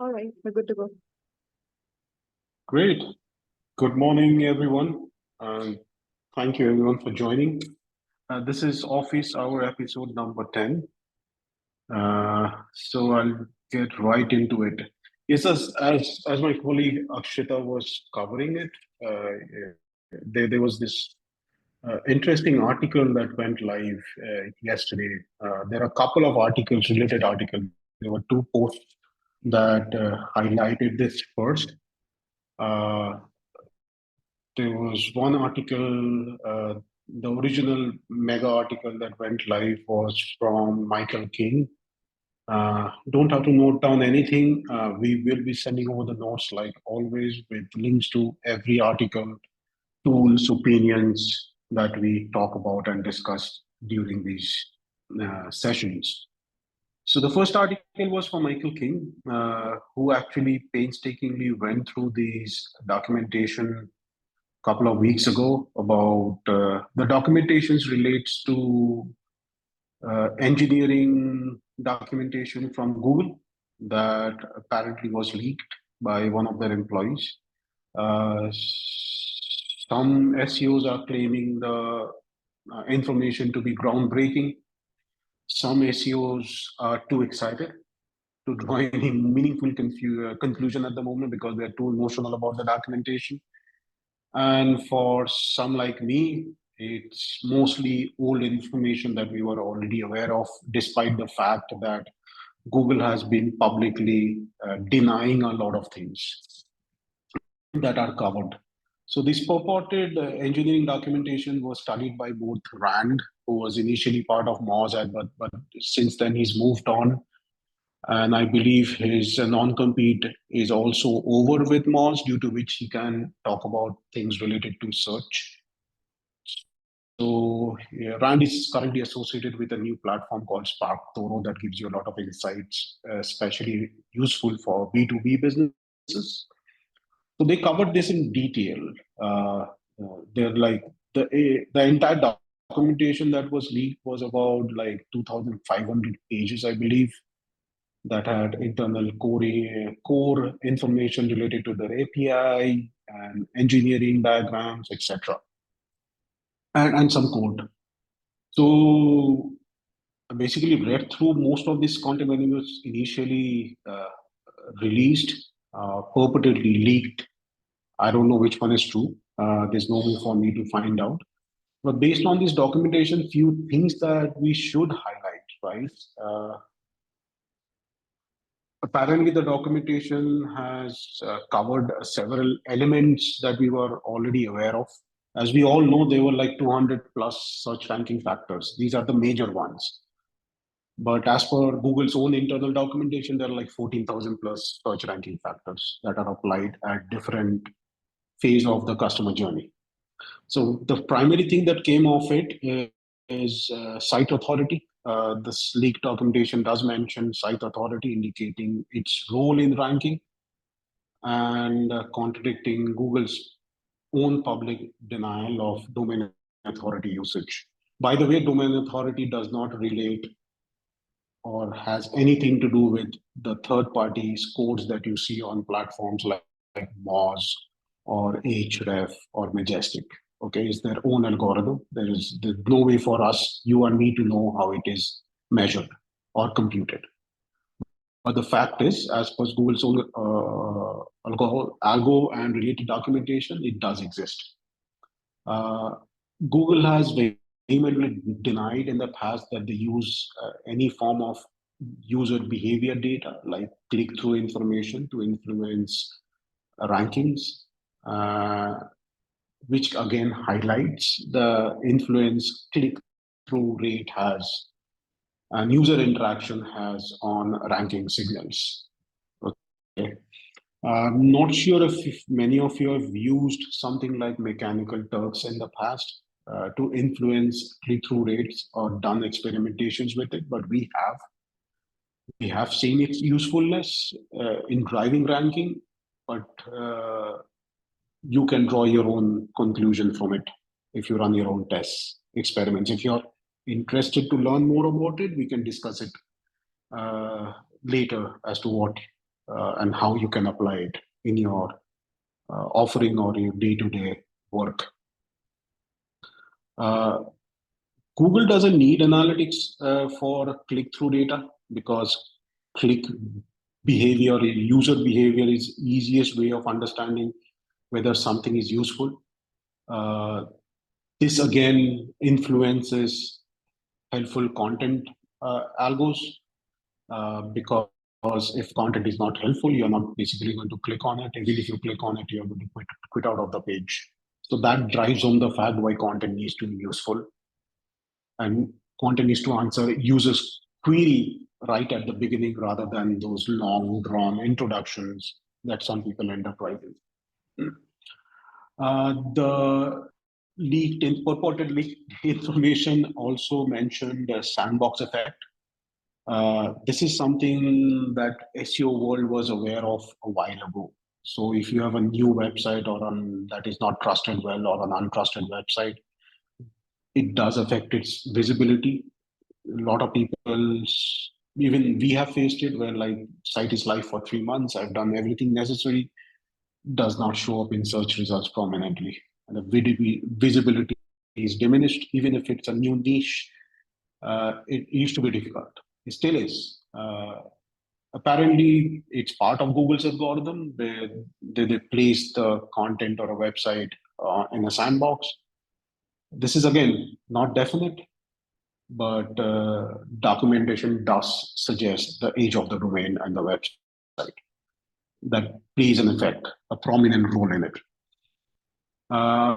All right, we're good to go. Great. Good morning, everyone. Thank you, everyone, for joining. This is Office Hour episode number 10. So I'll get right into it. Yes, as my colleague Akshita was covering it, there was this interesting article that went live yesterday. There are a couple of articles, related articles. There were two posts that highlighted this first. Uh, There was one article, the original mega article that went live was from Michael King. Don't have to note down anything. We will be sending over the notes like always with links to every article, tools, opinions that we talk about and discuss during these sessions. So the first article was from Michael King, who actually painstakingly went through these documentation couple of weeks ago about the documentations relates to engineering documentation from Google that apparently was leaked by one of their employees. Some SEOs are claiming the information to be groundbreaking. Some SEOs are too excited to draw any meaningful conclusion at the moment because they're too emotional about the documentation. And for some like me, it's mostly old information that we were already aware of, despite the fact that Google has been publicly denying a lot of things that are covered. So this purported engineering documentation was studied by both Rand, who was initially part of Moz, but since then he's moved on. And I believe his non-compete is also over with Moz, due to which he can talk about things related to search. So yeah, Rand is currently associated with a new platform called Spark Toro that gives you a lot of insights, especially useful for B2B businesses. So they covered this in detail. Uh, they're like the entire documentation that was leaked was about like 2,500 pages, I believe, that had internal core information related to their API and engineering diagrams, etc., and some code. So I basically read through most of this content when it was initially released, purportedly leaked. I don't know which one is true. There's no way for me to find out. But based on this documentation, few things that we should highlight, right? Apparently, the documentation has covered several elements that we were already aware of. As we all know, there were like 200 plus search ranking factors. These are the major ones. But as per Google's own internal documentation, there are like 14,000 plus search ranking factors that are applied at different phase of the customer journey. So the primary thing that came of it is site authority. This leaked documentation does mention site authority, indicating its role in ranking and contradicting Google's own public denial of domain authority usage. By the way, domain authority does not relate or has anything to do with the third-party scores that you see on platforms like Moz or Ahref or Majestic. Okay, it's their own algorithm. There's no way for us, you and me, to know how it is measured or computed. But the fact is, as per Google's own algo and related documentation, it does exist. Google has vehemently denied in the past that they use any form of user behavior data like click-through information to influence rankings, which again highlights the influence click-through rate has and user interaction has on ranking signals. Okay. I'm not sure if many of you have used something like Mechanical Turks in the past to influence click-through rates or done experimentations with it, but we have. We have seen its usefulness in driving ranking, but you can draw your own conclusion from it if you run your own tests, experiments. If you're interested to learn more about it, we can discuss it later as to what and how you can apply it in your offering or your day-to-day work. Uh, Google doesn't need analytics for click-through data because click behavior, user behavior is easiest way of understanding whether something is useful. Uh, this again influences helpful content algos because if content is not helpful, you're not basically going to click on it. Even if you click on it, you're going to quit out of the page. So that drives home the fact why content needs to be useful and content needs to answer users' query right at the beginning rather than those long drawn introductions that some people end up writing. The purported leaked information also mentioned the Sandbox Effect. This is something that SEO world was aware of a while ago. So if you have a new website that is not trusted well or an untrusted website, it does affect its visibility. A lot of people, even we have faced it where like site is live for 3 months, I've done everything necessary, does not show up in search results prominently. And the visibility is diminished, even if it's a new niche. It used to be difficult. It still is. Apparently, it's part of Google's algorithm. They place the content or a website in a sandbox. This is again not definite, but documentation does suggest the age of the domain and the website that plays an effect, a prominent role in it. Uh,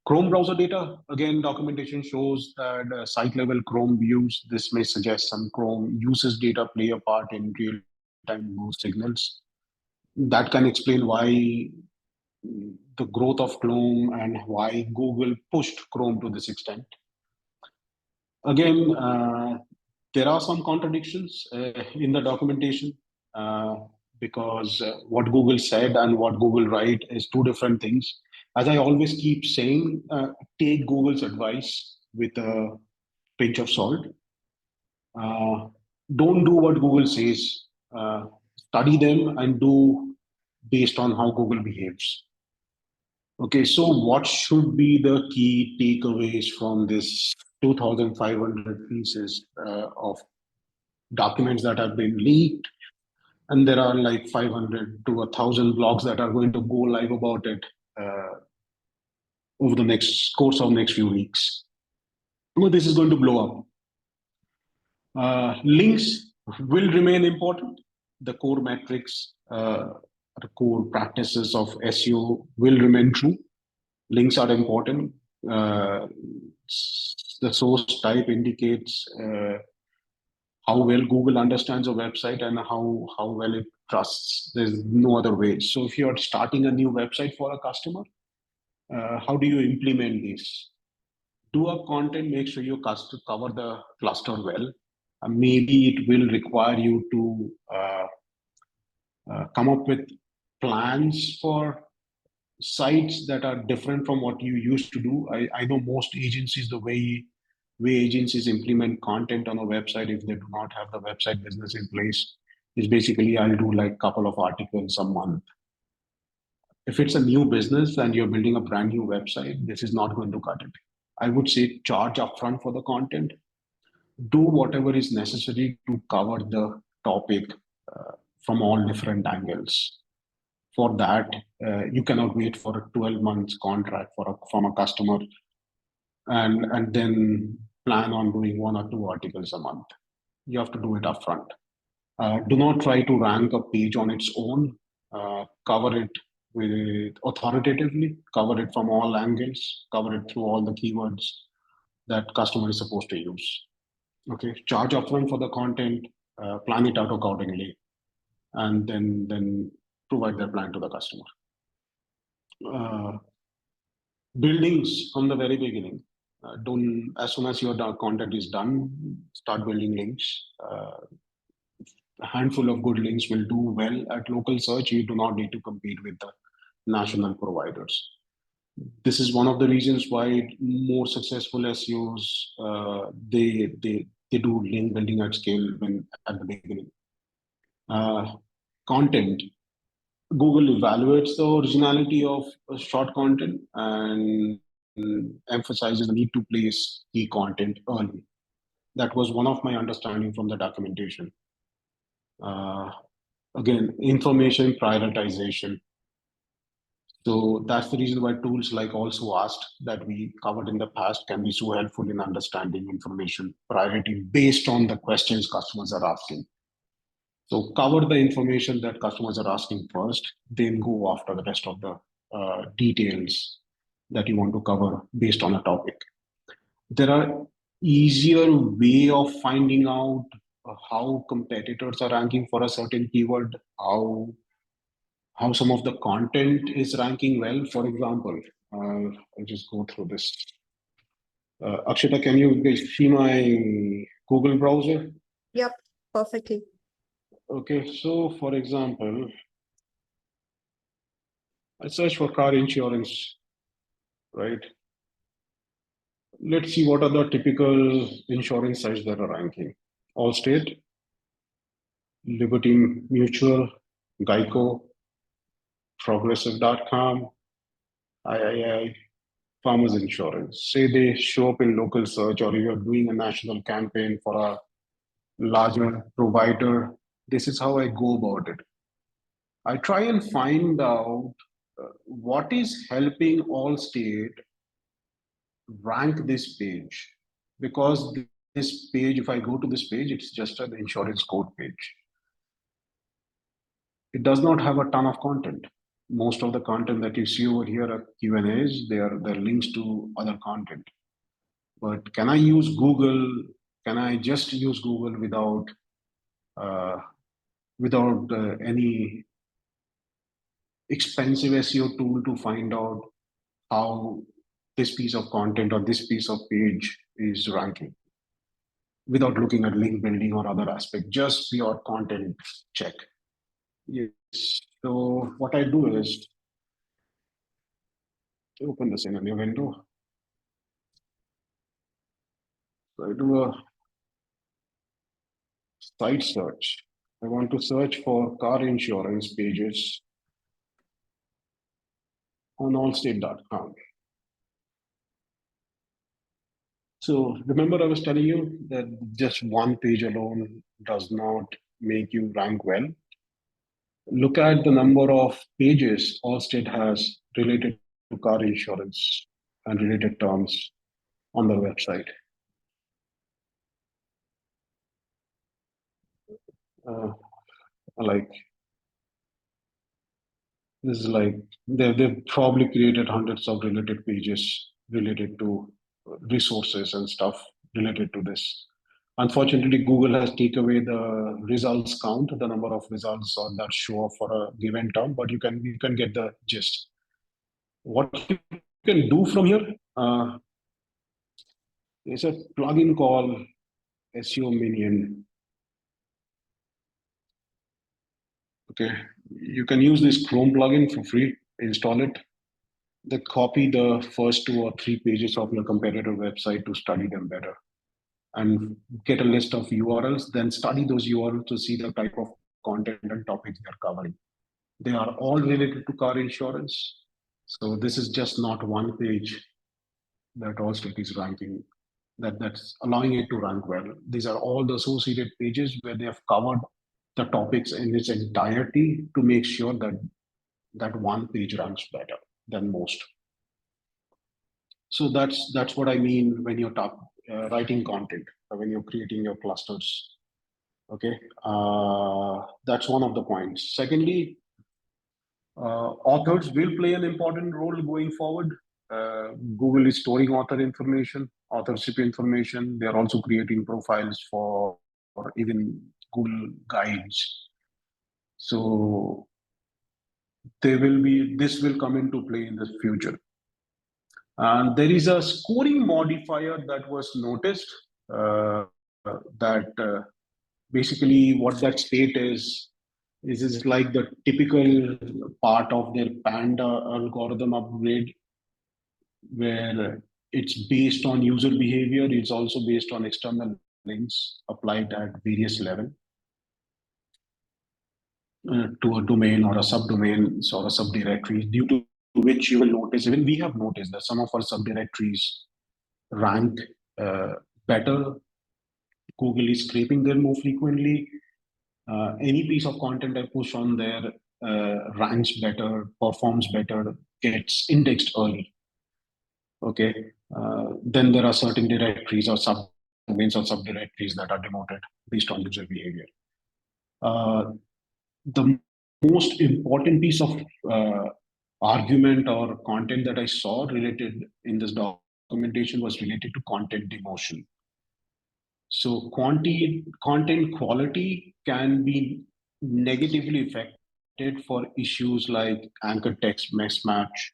Chrome browser data, again, documentation shows that site level Chrome views, this may suggest some Chrome uses data play a part in real time move signals. That can explain why the growth of Chrome and why Google pushed Chrome to this extent. Again, there are some contradictions in the documentation uh, because what Google said and what Google write is two different things. As I always keep saying, take Google's advice with a pinch of salt. Uh, don't do what Google says. Study them and do based on how Google behaves. Okay, so what should be the key takeaways from this 2,500 pieces of documents that have been leaked? And there are like 500 to 1,000 blogs that are going to go live about it over the next course of next few weeks. Well, this is going to blow up. Links will remain important. The core metrics, the core practices of SEO will remain true. Links are important. Uh, the source type indicates how well Google understands a website and how well it trusts. There's no other way. So if you're starting a new website for a customer, how do you implement this? Do a content, make sure you cover the cluster well. Maybe it will require you to come up with plans for sites that are different from what you used to do. I know most agencies, the way agencies implement content on a website, if they do not have the website business in place, is basically I'll do like a couple of articles a month. If it's a new business and you're building a brand new website, this is not going to cut it. I would say charge upfront for the content. Do whatever is necessary to cover the topic from all different angles. For that, you cannot wait for a 12 months contract from a customer and then plan on doing one or two articles a month. You have to do it upfront. Do not try to rank a page on its own. Cover it with authoritatively, cover it from all angles, cover it through all the keywords that customer is supposed to use. Okay, charge upfront for the content, plan it out accordingly, and then provide their plan to the customer. Build links from the very beginning. Don't as soon as your content is done, start building links. A handful of good links will do well at local search. You do not need to compete with the national providers. This is one of the reasons why more successful SEOs they do link building at scale when at the beginning. content, Google evaluates the originality of short content and emphasizes the need to place key content early. That was one of my understanding from the documentation. Uh, Again, information prioritization. So that's the reason why tools like also asked that we covered in the past can be so helpful in understanding information priority based on the questions customers are asking. So cover the information that customers are asking first, then go after the rest of the details that you want to cover based on a topic. There are easier way of finding out how competitors are ranking for a certain keyword, how some of the content is ranking well. For example, I'll just go through this. Akshita, can you guys see my Google browser? Yep, perfectly. Okay, so for example, I search for car insurance, right? Let's see what are the typical insurance sites that are ranking. Allstate, Liberty Mutual, Geico, Progressive.com, III, Farmers Insurance. Say they show up in local search, or you're doing a national campaign for a larger provider. This is how I go about it. I try and find out what is helping Allstate rank this page, because this page, if I go to this page, it's just an insurance code page. It does not have a ton of content. Most of the content that you see over here are Q&As, they're links to other content. But can I use Google? Can I just use Google without any expensive SEO tool to find out how this piece of content or this piece of page is ranking, without looking at link building or other aspect, just pure content check? Yes. So what I do is open this in a new window. So I do a site search. I want to search for car insurance pages on allstate.com. So remember I was telling you that just one page alone does not make you rank well. Look at the number of pages Allstate has related to car insurance and related terms on their website. Like this is like they've probably created hundreds of related pages related to resources and stuff related to this. Unfortunately, Google has taken away the results count, the number of results on that show up for a given term, but you can get the gist. What you can do from here is a plugin called SEO Minion. Okay, you can use this Chrome plugin for free. Install it. They copy the first 2 or 3 pages of your competitor website to study them better, and get a list of URLs. Then study those URLs to see the type of content and topics they're covering. They are all related to car insurance. So this is just not one page that Allstate is ranking, that's allowing it to rank well. These are all the associated pages where they have covered the topics in its entirety to make sure that that one page ranks better than most. So that's what I mean when you're writing content, when you're creating your clusters. Okay, that's one of the points. Secondly, authors will play an important role going forward. Google is storing author information, authorship information. They are also creating profiles for even Google guides. So this will come into play in the future. And there is a scoring modifier that was noticed that basically what that state is like the typical part of their Panda algorithm upgrade, where it's based on user behavior. It's also based on external links applied at various level. to a domain or a subdomain or a subdirectory, due to which you will notice, even we have noticed that some of our subdirectories rank better. Google is scraping them more frequently. Any piece of content I push on there ranks better, performs better, gets indexed early. Okay. Then there are certain directories or subdomains or subdirectories that are demoted based on user behavior. The most important piece of argument or content that I saw related in this documentation was related to content demotion. So content quality can be negatively affected for issues like anchor text mismatch,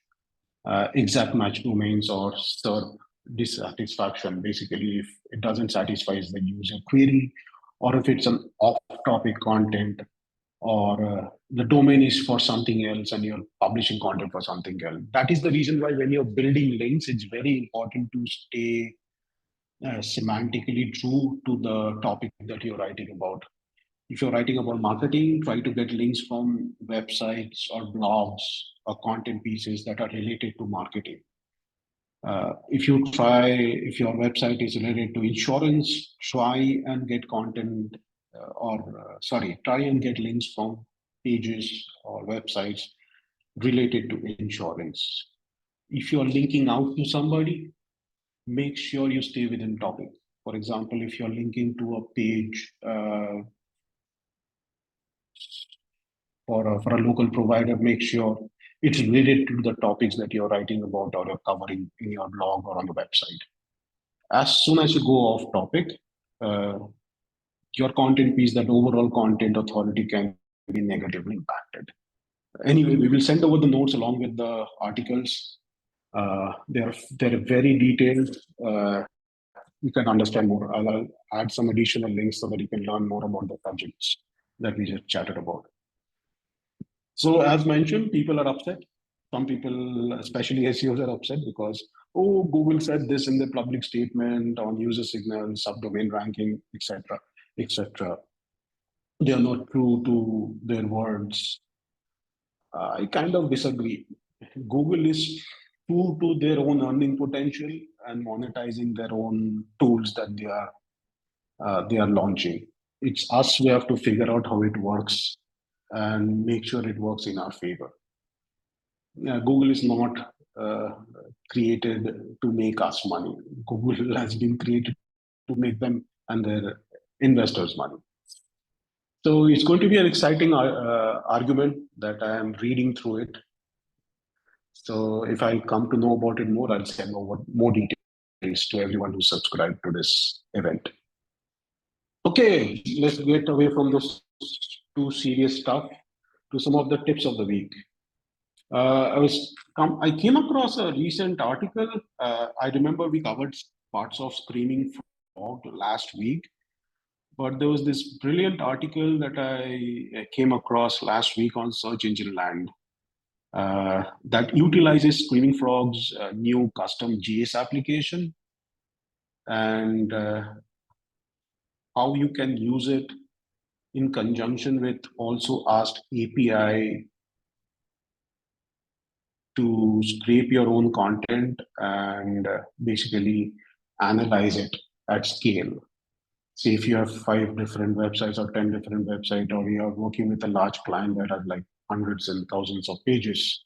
exact match domains, or SERP dissatisfaction. Basically, if it doesn't satisfy the user query, or if it's an off-topic content, or the domain is for something else and you're publishing content for something else. That is the reason why when you're building links, it's very important to stay semantically true to the topic that you're writing about. If you're writing about marketing, try to get links from websites or blogs or content pieces that are related to marketing. If your website is related to insurance, try and get content try and get links from pages or websites related to insurance. If you're linking out to somebody, make sure you stay within topic. For example, if you're linking to a page for a local provider, make sure it's related to the topics that you're writing about or you're covering in your blog or on the website. As soon as you go off topic, your content piece, that overall content authority can be negatively impacted. Anyway, we will send over the notes along with the articles. They're very detailed. You can understand more. I'll add some additional links so that you can learn more about the subjects that we just chatted about. So as mentioned, people are upset. Some people, especially SEOs, are upset because, oh, Google said this in the public statement on user signal, subdomain ranking, etc., etc. They are not true to their words. I kind of disagree. Google is true to their own earning potential and monetizing their own tools that they are launching. It's us, we have to figure out how it works and make sure it works in our favor. Google is not created to make us money. Google has been created to make them and their investors money. So it's going to be an exciting argument that I am reading through it. So if I come to know about it more, I'll send over more details to everyone who subscribed to this event. Okay, let's get away from those too serious stuff to some of the tips of the week. I came across a recent article. I remember we covered parts of Screamingfrog last week, but there was this brilliant article that I came across last week on Search Engine Land that utilizes Screamingfrog's new custom JS application and how you can use it in conjunction with also Ask API to scrape your own content and basically analyze it at scale. Say if you have 5 different websites or 10 different websites, or you are working with a large client that has like hundreds and thousands of pages,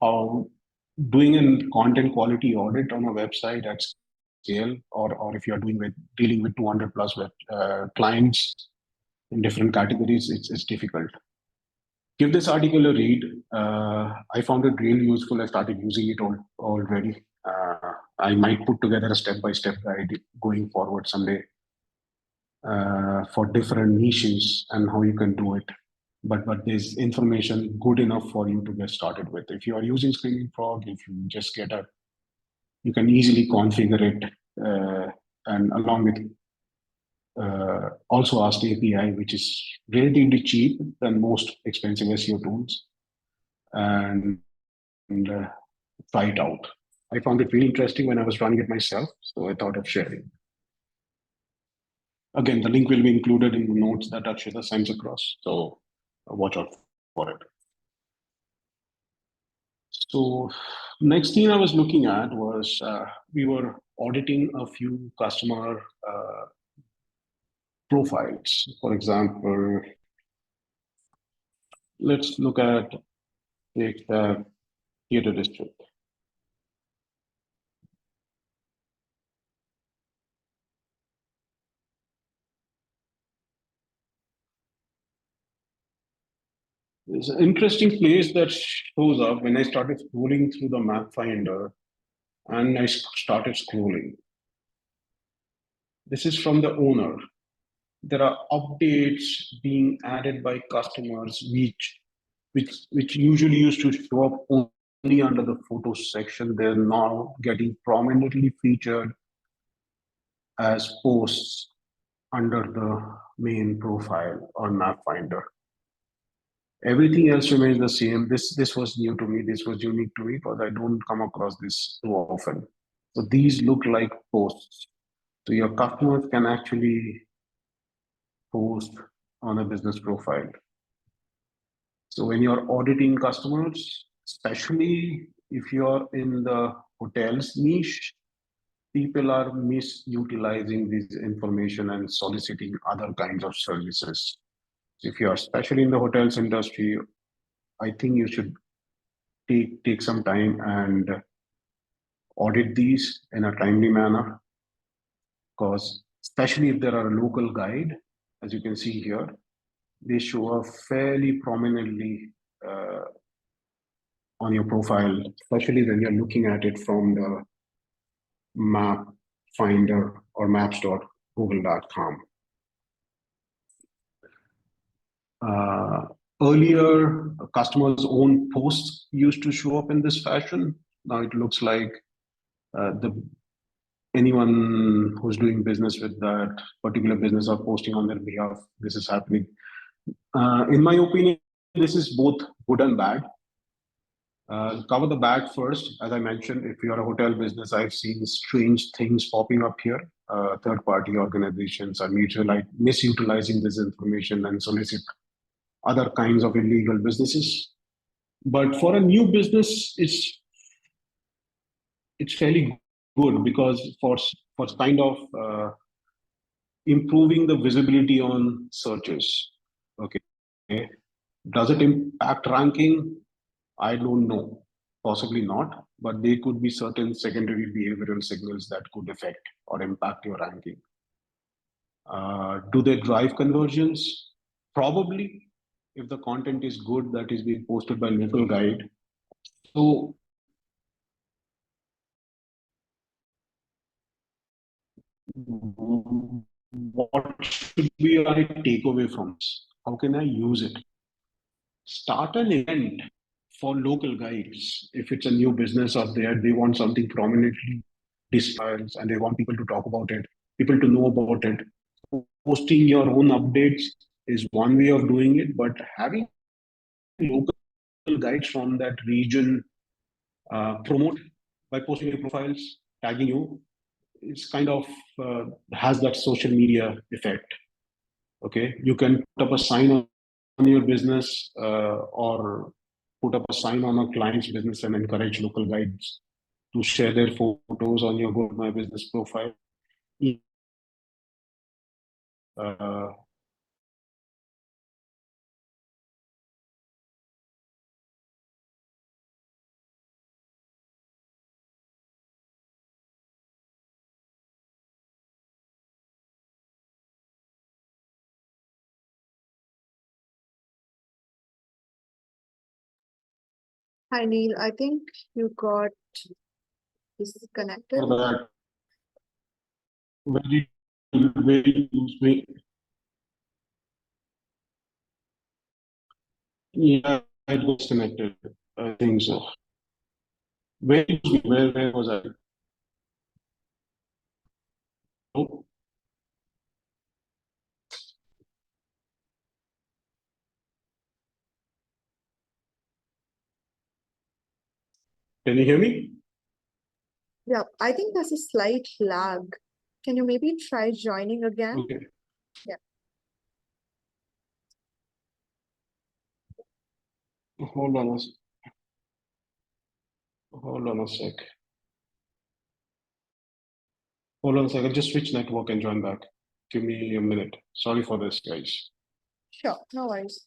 how doing a content quality audit on a website at scale, or if you're dealing with 200 plus clients in different categories, it's difficult. Give this article a read. I found it really useful. I started using it already. I might put together a step-by-step guide going forward someday for different niches and how you can do it. But there's information good enough for you to get started with. If you are using Screamingfrog, if you just you can easily configure it and along with also Ask API, which is relatively cheap than most expensive SEO tools, and try it out. I found it really interesting when I was running it myself, so I thought of sharing. Again, the link will be included in the notes that Akshita sends across, so watch out for it. So next thing I was looking at was we were auditing a few customer profiles. For example, let's look at the theater district. There's an interesting place that shows up when I started scrolling through the map finder and I started scrolling. This is from the owner. There are updates being added by customers which usually used to show up only under the photos section. They're now getting prominently featured as posts under the main profile or map finder. Everything else remains the same. This was new to me. This was unique to me because I don't come across this too often. So these look like posts. So your customers can actually post on a business profile. So when you're auditing customers, especially if you're in the hotels niche, people are misutilizing this information and soliciting other kinds of services. If you're especially in the hotels industry, I think you should take some time and audit these in a timely manner, because especially if there are a local guide, as you can see here, they show up fairly prominently on your profile, especially when you're looking at it from the map finder or maps.google.com. Earlier, customers' own posts used to show up in this fashion. Now it looks like anyone who's doing business with that particular business are posting on their behalf. This is happening. In my opinion, this is both good and bad. Cover the bad first. As I mentioned, if you're a hotel business, I've seen strange things popping up here. Third-party organizations are misutilizing this information and solicit other kinds of illegal businesses. But for a new business, it's fairly good because for kind of improving the visibility on searches. Okay, does it impact ranking? I don't know, possibly not, but there could be certain secondary behavioral signals that could affect or impact your ranking. Do they drive conversions? Probably, if the content is good that is being posted by local guide. So what should be our takeaway from this? How can I use it? Start an event for local guides. If it's a new business out there, they want something prominently displayed and they want people to talk about it, people to know about it. Posting your own updates is one way of doing it, but having local guides from that region promote by posting your profiles, tagging you, it's kind of has that social media effect. Okay, you can put up a sign on your business or put up a sign on a client's business and encourage local guides to share their photos on your Go My Business profile. Hi, Neil. I think you got disconnected. For that, where you lose me? Yeah, it was connected. I think so. Where was I? Oh, can you hear me? Yeah, I think there's a slight lag. Can you maybe try joining again? Okay. Yeah. Hold on a, hold on a sec. Hold on a second. Just switch network and join back. Give me a minute. Sorry for this, guys. Sure, no worries.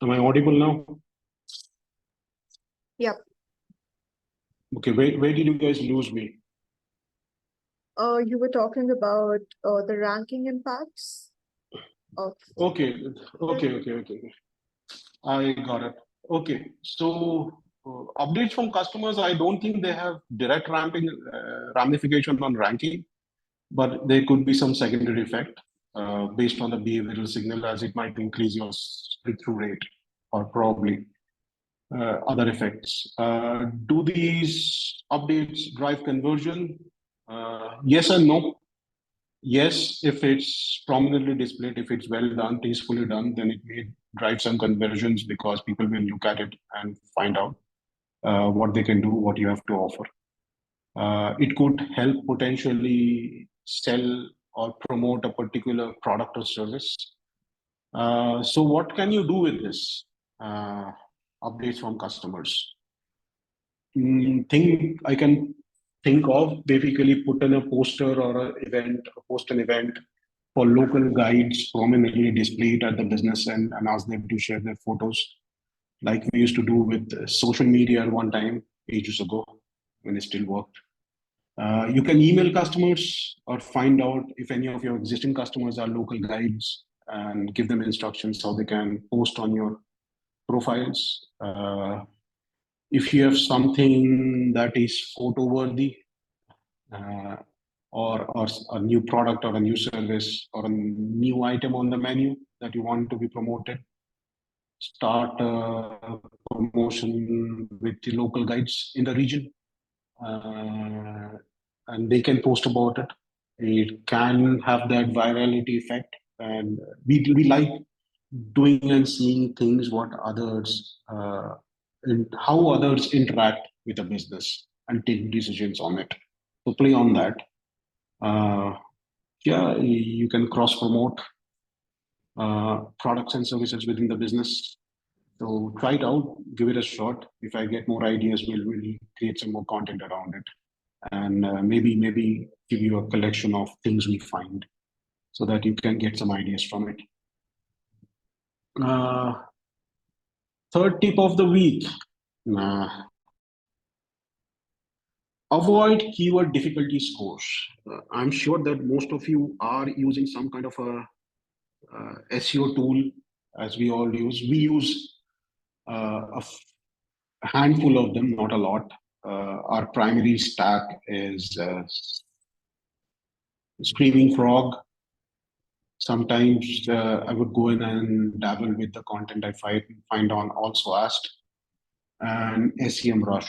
Am I audible now? Yep. Okay, where did you guys lose me? You were talking about the ranking impacts of Okay, okay. I got it. Okay, so updates from customers, I don't think they have direct ramification on ranking, but there could be some secondary effect based on the behavioral signal, as it might increase your click-through rate or probably other effects. Do these updates drive conversion? Yes and no. Yes, if it's prominently displayed, if it's well done, tastefully done, then it may drive some conversions because people will look at it and find out what they can do, what you have to offer. It could help potentially sell or promote a particular product or service. So what can you do with this? Updates from customers. Thing I can think of basically put in a poster or an event, post an event for local guides prominently displayed at the business and ask them to share their photos, like we used to do with social media at one time, ages ago, when it still worked. You can email customers or find out if any of your existing customers are local guides and give them instructions how they can post on your profiles. If you have something that is photo worthy, uh, or a new product or a new service or a new item on the menu that you want to be promoted, start a promotion with the local guides in the region, uh, and they can post about it. It can have that virality effect, and we like doing and seeing things what others and how others interact with a business and take decisions on it. So play on that. Uh, yeah, you can cross promote products and services within the business. So try it out, give it a shot. If I get more ideas, we'll create some more content around it, and maybe give you a collection of things we find, so that you can get some ideas from it. Uh, Third tip of the week: uh, avoid keyword difficulty scores. I'm sure that most of you are using some kind of a SEO tool, as we all use. We use a handful of them, not a lot. Our primary stack is Screamingfrog. Sometimes I would go in and dabble with the content I find on Also Asked and SEMrush.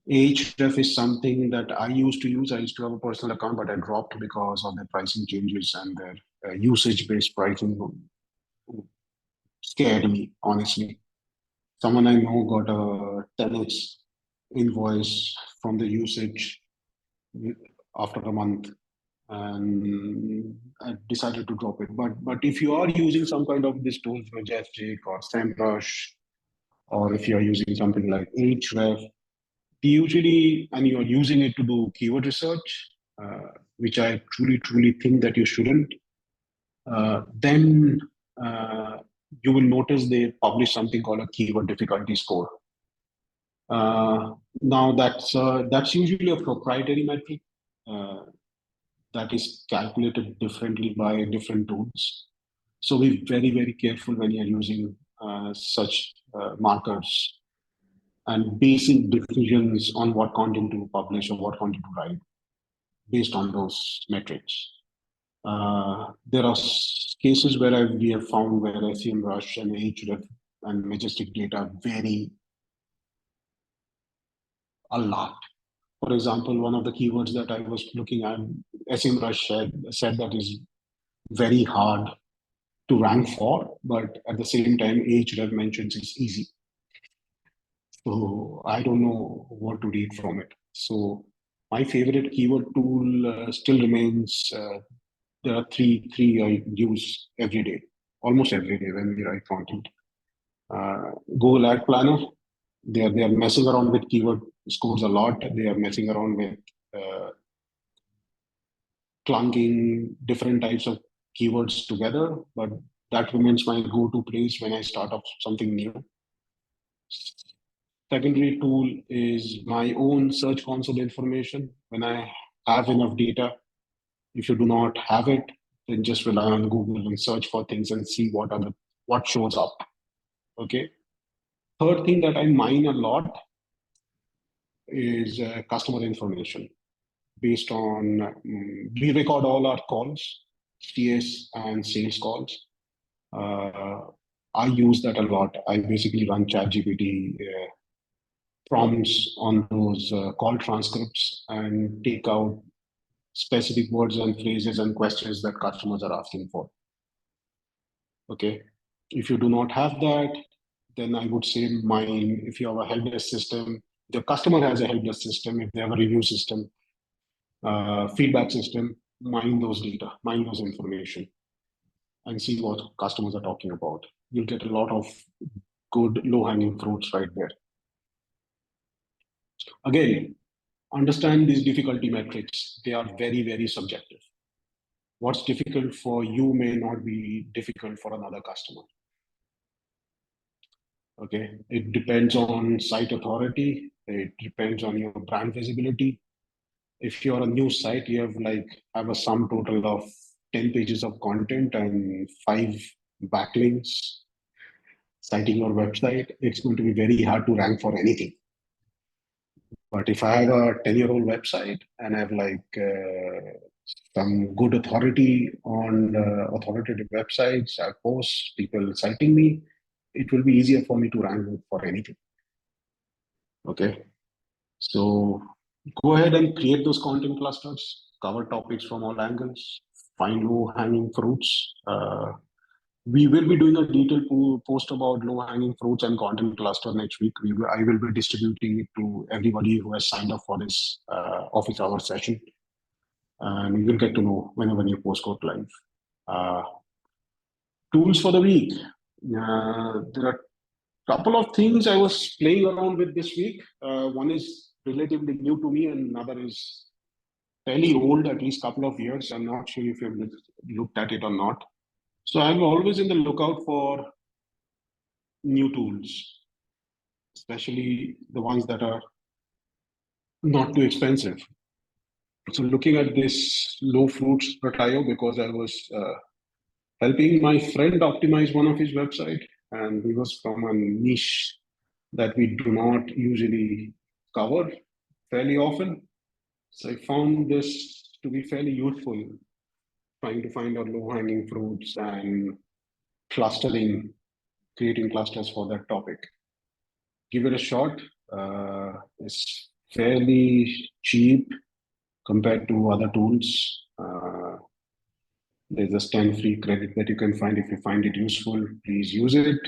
Ahref is something that I used to use. I used to have a personal account, but I dropped because of their pricing changes and their usage-based pricing scared me, honestly. Someone I know got a 10x invoice from the usage after a month, and I decided to drop it. But if you are using some kind of this tools like Jastic or SEMrush, or if you are using something like Ahref, usually, and you're using it to do keyword research, which I truly think that you shouldn't, then you will notice they publish something called a keyword difficulty score. Now that's usually a proprietary metric that is calculated differently by different tools. So be very careful when you're using such markers and basing decisions on what content to publish or what content to write based on those metrics. There are cases where we have found where SEMrush and Ahref and Majestic data vary a lot. For example, one of the keywords that I was looking at, SEMrush said that is very hard to rank for, but at the same time, Ahrefs mentions it's easy. So I don't know what to read from it. So my favorite keyword tool still remains. There are three I use every day, almost every day when we write content. Google Ad Planner. They are messing around with keyword scores a lot. They are messing around with clunking different types of keywords together, but that remains my go-to place when I start up something new. Secondary tool is my own search console information. When I have enough data, if you do not have it, then just rely on Google and search for things and see what shows up. Okay. Third thing that I mine a lot is customer information. Based on we record all our calls, CS and sales calls. I use that a lot. I basically run ChatGPT prompts on those call transcripts and take out specific words and phrases and questions that customers are asking for. Okay. If you do not have that, then I would say mine. If you have a help desk system, the customer has a help desk system, if they have a review system, feedback system, mine those data, mine those information, and see what customers are talking about. You'll get a lot of good low-hanging fruits right there. Again, understand these difficulty metrics. They are very, very subjective. What's difficult for you may not be difficult for another customer. Okay, it depends on site authority. It depends on your brand visibility. If you're a new site, you have a sum total of 10 pages of content and 5 backlinks citing your website, it's going to be very hard to rank for anything. But if I have a 10-year-old website and I have some good authority on authoritative websites, I post people citing me, it will be easier for me to rank for anything. Okay. So go ahead and create those content clusters, cover topics from all angles, find low-hanging fruits. We will be doing a detailed post about low-hanging fruits and content cluster next week. I will be distributing it to everybody who has signed up for this office hour session. And you will get to know whenever new post goes live. Tools for the week. There are a couple of things I was playing around with this week. One is relatively new to me and another is fairly old, at least a couple of years. I'm not sure if you've looked at it or not. So I'm always in the lookout for new tools, especially the ones that are not too expensive. So looking at this low fruits.io because I was helping my friend optimize one of his website, and he was from a niche that we do not usually cover fairly often. So I found this to be fairly useful, trying to find out low-hanging fruits and clustering, creating clusters for that topic. Give it a shot. It's fairly cheap compared to other tools. There's a Stand free credit that you can find. If you find it useful, please use it.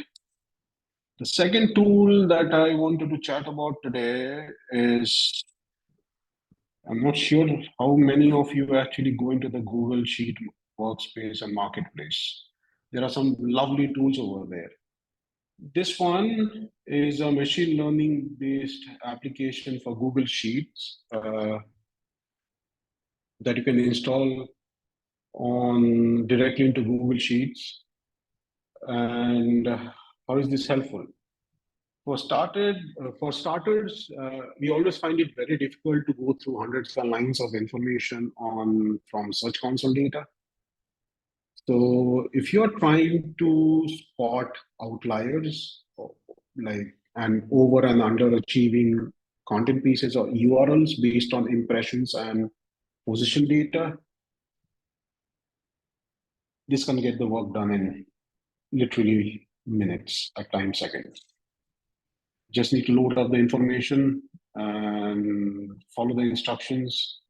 The second tool that I wanted to chat about today is, I'm not sure how many of you actually go into the Google Sheet workspace and marketplace. There are some lovely tools over there. This one is a machine learning based application for Google Sheets that you can install directly into Google Sheets. And how is this helpful? For starters, we always find it very difficult to go through hundreds of lines of information from Search Console data. So if you're trying to spot outliers, and over and underachieving content pieces or URLs based on impressions and position data, this can get the work done in literally minutes, at times seconds. Just need to load up the information and follow the instructions,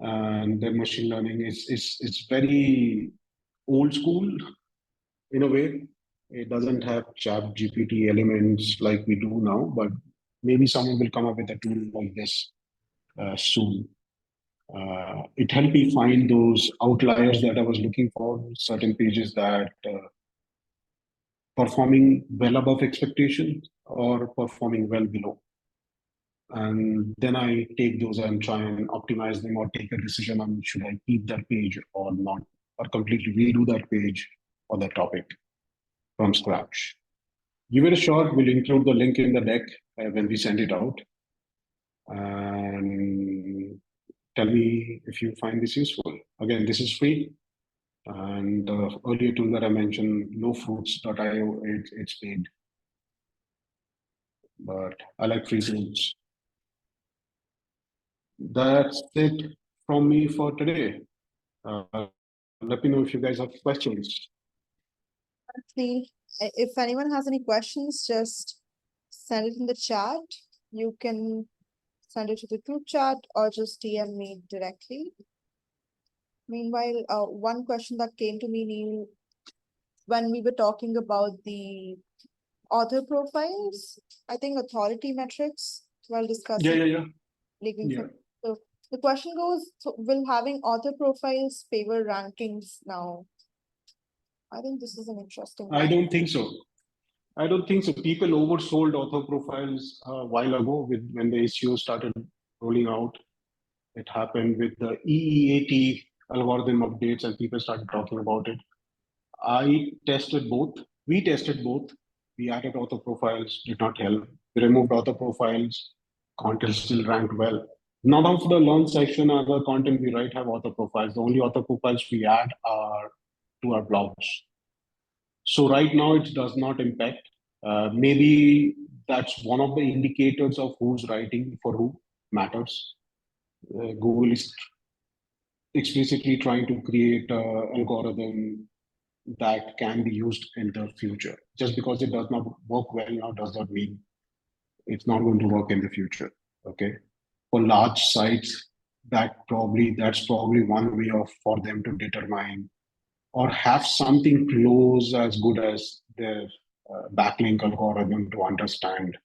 and the machine learning is very old school in a way. It doesn't have chat GPT elements like we do now, but maybe someone will come up with a tool like this soon. It helped me find those outliers that I was looking for, certain pages that performing well above expectation or performing well below. And then I take those and try and optimize them or take a decision on should I keep that page or not, or completely redo that page or that topic from scratch. Give it a shot. We'll include the link in the deck when we send it out. And tell me if you find this useful. Again, this is free. And the earlier tool that I mentioned, lowfruits.io, it's paid. But I like free tools. That's it from me for today. Let me know if you guys have questions. If anyone has any questions, just send it in the chat. You can send it to the group chat or just DM me directly. Meanwhile, one question that came to me, Neil, when we were talking about the author profiles, I think authority metrics while discussing. Yeah. So the question goes, so will having author profiles favor rankings now? I think this is an interesting one. I don't think so. People oversold author profiles a while ago when the SEO started rolling out. It happened with the EEAT algorithm updates and people started talking about it. I tested both. We tested both. We added author profiles, did not help. We removed author profiles, content still ranked well. None of the learn section or the content we write have author profiles. The only author profiles we add are to our blogs. So right now it does not impact. Maybe that's one of the indicators of who's writing for who matters. Google is explicitly trying to create an algorithm that can be used in the future. Just because it does not work well now does not mean it's not going to work in the future. Okay, for large sites, that's probably one way of for them to determine or have something close as good as their backlink algorithm to understand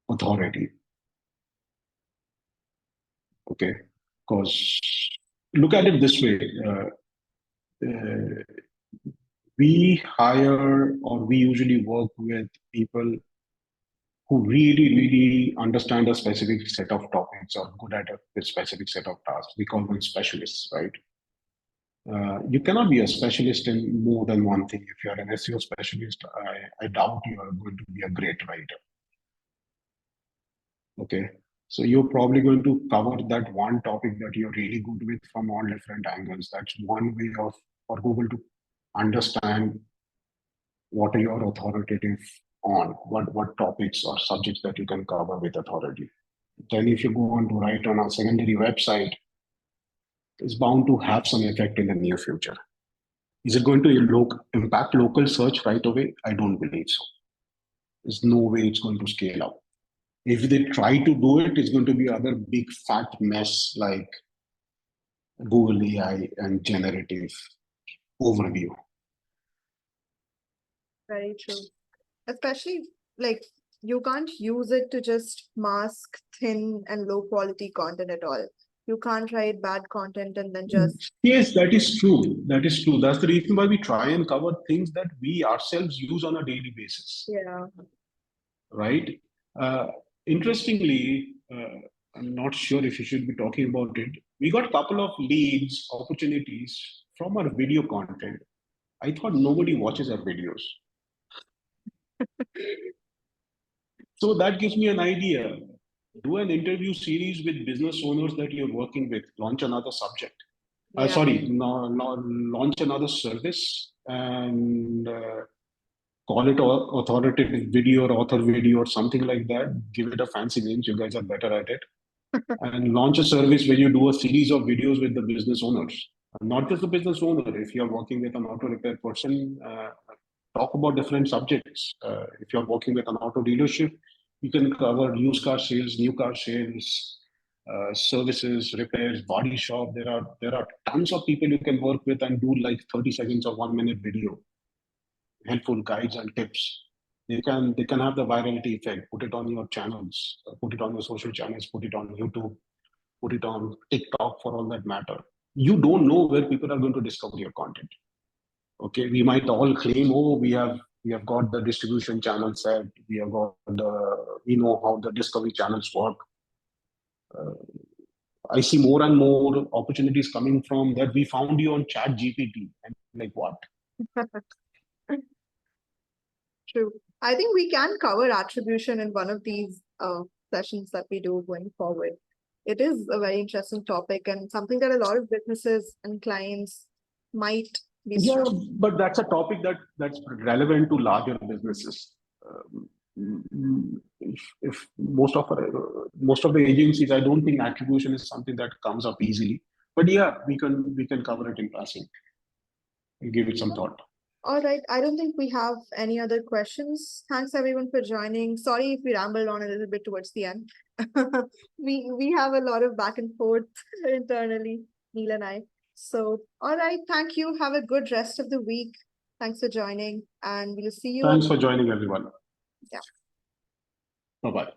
authority. Okay, because look at it this way. We hire or we usually work with people who really understand a specific set of topics or good at a specific set of tasks. We call them specialists, right? You cannot be a specialist in more than one thing. If you're an SEO specialist, I doubt you are going to be a great writer. Okay, so you're probably going to cover that one topic that you're really good with from all different angles. That's one way of for Google to understand what are your authoritative on, what topics or subjects that you can cover with authority. Then if you go on to write on a secondary website, it's bound to have some effect in the near future. Is it going to impact local search right away? I don't believe so. There's no way it's going to scale up. If they try to do it, it's going to be other big fat mess like Google AI and generative overview. Very true. Especially like you can't use it to just mask thin and low quality content at all. You can't write bad content and then just. Yes, that is true. That is true. That's the reason why we try and cover things that we ourselves use on a daily basis. Yeah. Right. Interestingly, I'm not sure if you should be talking about it. We got a couple of leads, opportunities from our video content. I thought nobody watches our videos. So that gives me an idea. Do an interview series with business owners that you're working with, launch another subject. Launch another service and call it authoritative video or author video or something like that. Give it a fancy name. You guys are better at it. And launch a service where you do a series of videos with the business owners. Not just the business owner. If you're working with an auto repair person, talk about different subjects. If you're working with an auto dealership, you can cover used car sales, new car sales, services, repairs, body shop. There are tons of people you can work with and do like 30 seconds or 1 minute video, helpful guides and tips. They can have the virality effect. Put it on your channels, put it on your social channels, put it on YouTube, put it on TikTok for all that matter. You don't know where people are going to discover your content. Okay, we might all claim, oh, we have got the distribution channel set, we know how the discovery channels work. I see more and more opportunities coming from that. We found you on Chat GPT, and like what? True. I think we can cover attribution in one of these sessions that we do going forward. It is a very interesting topic and something that a lot of businesses and clients might be Yeah, struggling. but that's a topic that's relevant to larger businesses. If most of the agencies, I don't think attribution is something that comes up easily. But yeah, we can cover it in passing and give it some thought. All right. I don't think we have any other questions. Thanks everyone for joining. Sorry if we rambled on a little bit towards the end. We have a lot of back and forth internally, Neil and I. So, all right. Thank you. Have a good rest of the week. Thanks for joining, and we'll see you. Thanks for joining, everyone. Yeah. Bye-bye.